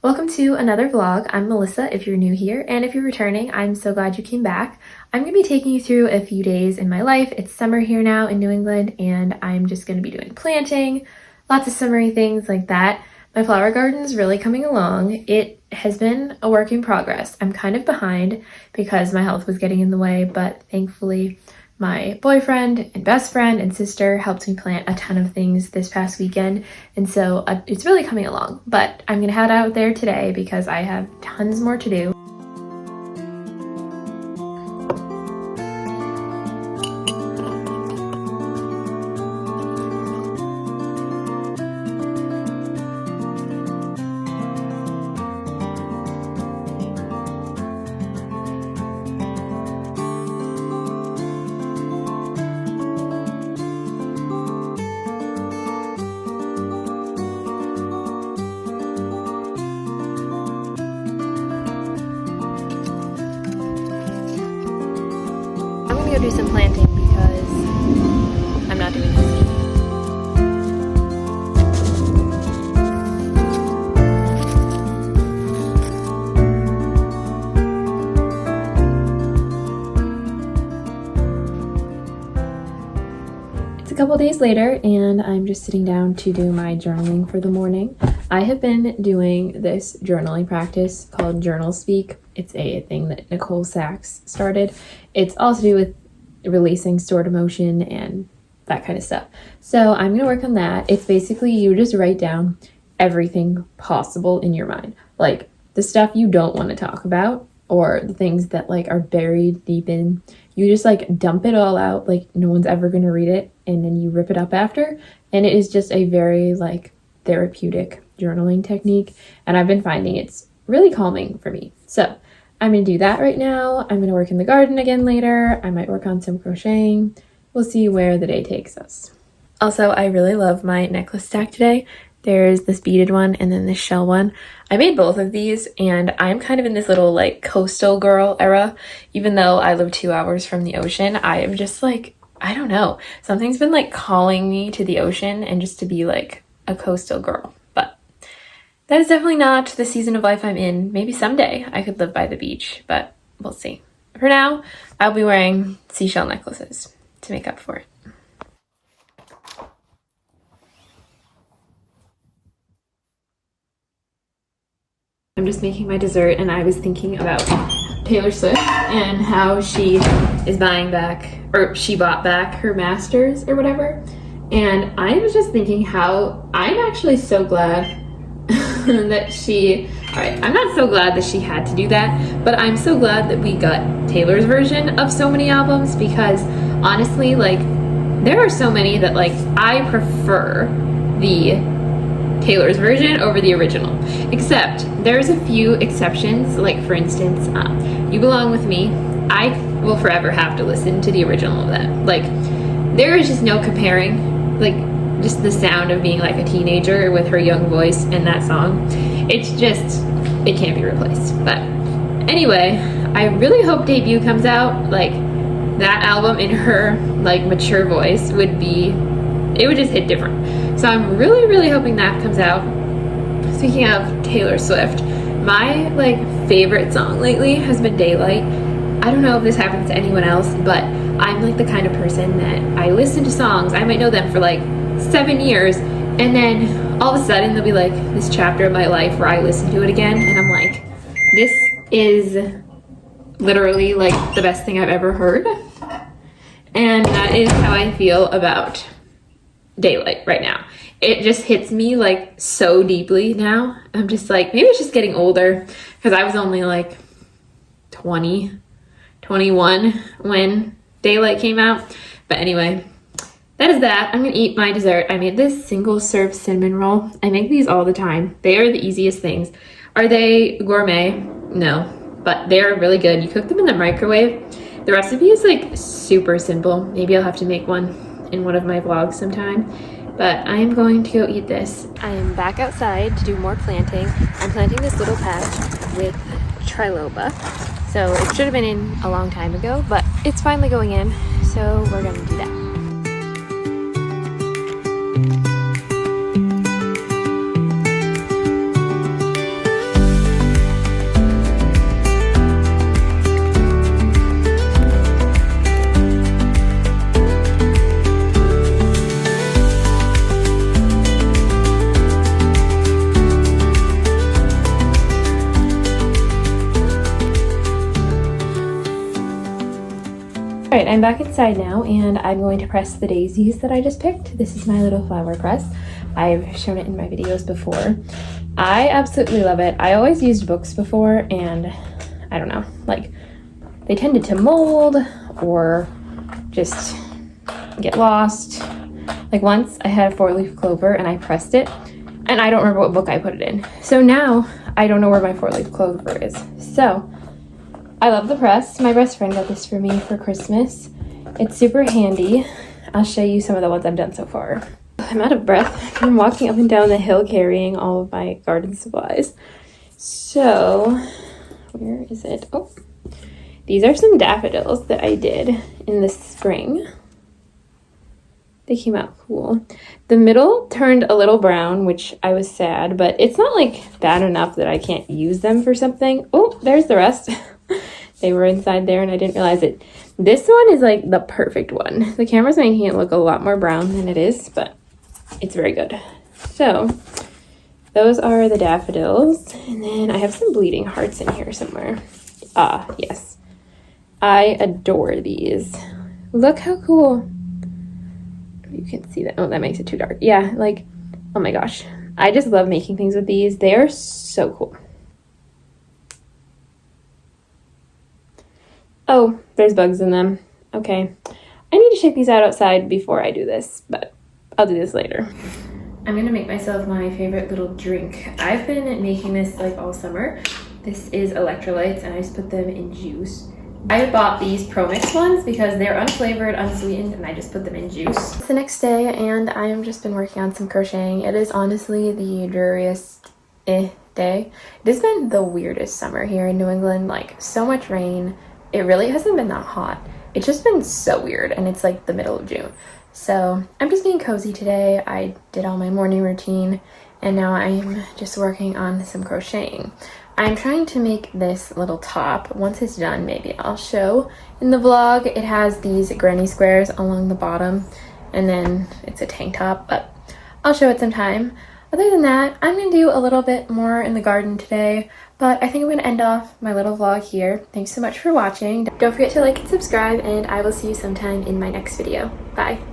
Welcome to another vlog. I'm Melissa if you're new here, and if you're returning, I'm so glad you came back. I'm going to be taking you through a few days in my life. It's summer here now in New England, and I'm just going to be doing planting, lots of summery things like that. My flower garden's really coming along. It has been a work in progress. I'm kind of behind because my health was getting in the way, but thankfully my boyfriend and best friend and sister helped me plant a ton of things this past weekend, and so it's really coming along. But I'm gonna head out there today because I have tons more to do. Go do some planting because I'm not doing this. It's a couple days later and I'm just sitting down to do my journaling for the morning. I have been doing this journaling practice called Journal Speak. It's a thing that Nicole Sachs started. It's all to do with releasing stored emotion and that kind of stuff. So I'm gonna work on that. It's basically you just write down everything possible in your mind, like the stuff you don't want to talk about or the things that like are buried deep in. You just like dump it all out, like no one's ever gonna read it, and then you rip it up after. And it is just a very like therapeutic journaling technique, and I've been finding it's really calming for me. So I'm gonna do that right now. I'm gonna work in the garden again later. I might work on some crocheting. We'll see where the day takes us. Also, I really love my necklace stack today. There's this beaded one and then this shell one. I made both of these and I'm kind of in this little like coastal girl era. Even though I live 2 hours from the ocean, I am just like, I don't know. Something's been like calling me to the ocean and just to be like a coastal girl. That is definitely not the season of life I'm in. Maybe someday I could live by the beach, but we'll see. For now, I'll be wearing seashell necklaces to make up for it. I'm just making my dessert, and I was thinking about Taylor Swift and how she is buying back, or she bought back her masters or whatever. And I was just thinking how I'm actually so glad that I'm not so glad that she had to do that, but I'm so glad that we got Taylor's version of so many albums, because honestly, like, there are so many that like I prefer the Taylor's version over the original, except there's a few exceptions. Like for instance, You Belong With Me, I will forever have to listen to the original of that. Like, there is just no comparing, like, just the sound of being like a teenager with her young voice and that song. It's just, it can't be replaced. But anyway, I really hope Debut comes out. Like, that album in her like mature voice would just hit different. So I'm really, really hoping that comes out. Speaking of Taylor Swift, my like favorite song lately has been Daylight. I don't know if this happens to anyone else, but I'm like the kind of person that I listen to songs, I might know them for like 7 years, and then all of a sudden there'll be like this chapter of my life where I listen to it again and I'm like, this is literally like the best thing I've ever heard. And that is how I feel about Daylight right now. It just hits me like so deeply now. I'm just like, maybe it's just getting older, because I was only like 20, 21 when Daylight came out. But anyway, that is that. I'm gonna eat my dessert. I made this single serve cinnamon roll. I make these all the time. They are the easiest things. Are they gourmet? No, but they're really good. You cook them in the microwave. The recipe is like super simple. Maybe I'll have to make one in one of my vlogs sometime. But I am going to go eat this. I am back outside to do more planting. I'm planting this little patch with triloba. So it should have been in a long time ago, but it's finally going in. So we're gonna do that. Alright, I'm back inside now and I'm going to press the daisies that I just picked. This is my little flower press. I've shown it in my videos before. I absolutely love it. I always used books before and I don't know, like they tended to mold or just get lost. Like once I had a 4-leaf clover and I pressed it and I don't remember what book I put it in. So now I don't know where my 4-leaf clover is. So I love the press. My best friend got this for me for Christmas. It's super handy. I'll show you some of the ones I've done so far. I'm out of breath. I'm walking up and down the hill carrying all of my garden supplies. So, where is it? Oh, these are some daffodils that I did in the spring. They came out cool. The middle turned a little brown, which I was sad, but it's not like bad enough that I can't use them for something. Oh, there's the rest. They were inside there and I didn't realize it. This one is like the perfect one. The camera's making it look a lot more brown than it is, but it's very good. So those are the daffodils. And then I have some bleeding hearts in here somewhere. Ah, yes. I adore these. Look how cool. You can see that. Oh, that makes it too dark. Yeah, like, oh my gosh. I just love making things with these. They are so cool. Oh, there's bugs in them. Okay. I need to shake these out outside before I do this, but I'll do this later. I'm gonna make myself my favorite little drink. I've been making this like all summer. This is electrolytes and I just put them in juice. I bought these Pro Mix ones because they're unflavored, unsweetened, and I just put them in juice. It's the next day and I've just been working on some crocheting. It is honestly the dreariest day. It has been the weirdest summer here in New England, like so much rain. It really hasn't been that hot. It's just been so weird and it's like the middle of June. So I'm just being cozy today. I did all my morning routine and now I'm just working on some crocheting. I'm trying to make this little top. Once it's done, maybe I'll show in the vlog. It has these granny squares along the bottom and then it's a tank top, but I'll show it sometime. Other than that, I'm going to do a little bit more in the garden today, but I think I'm going to end off my little vlog here. Thanks so much for watching. Don't forget to like and subscribe, and I will see you sometime in my next video. Bye!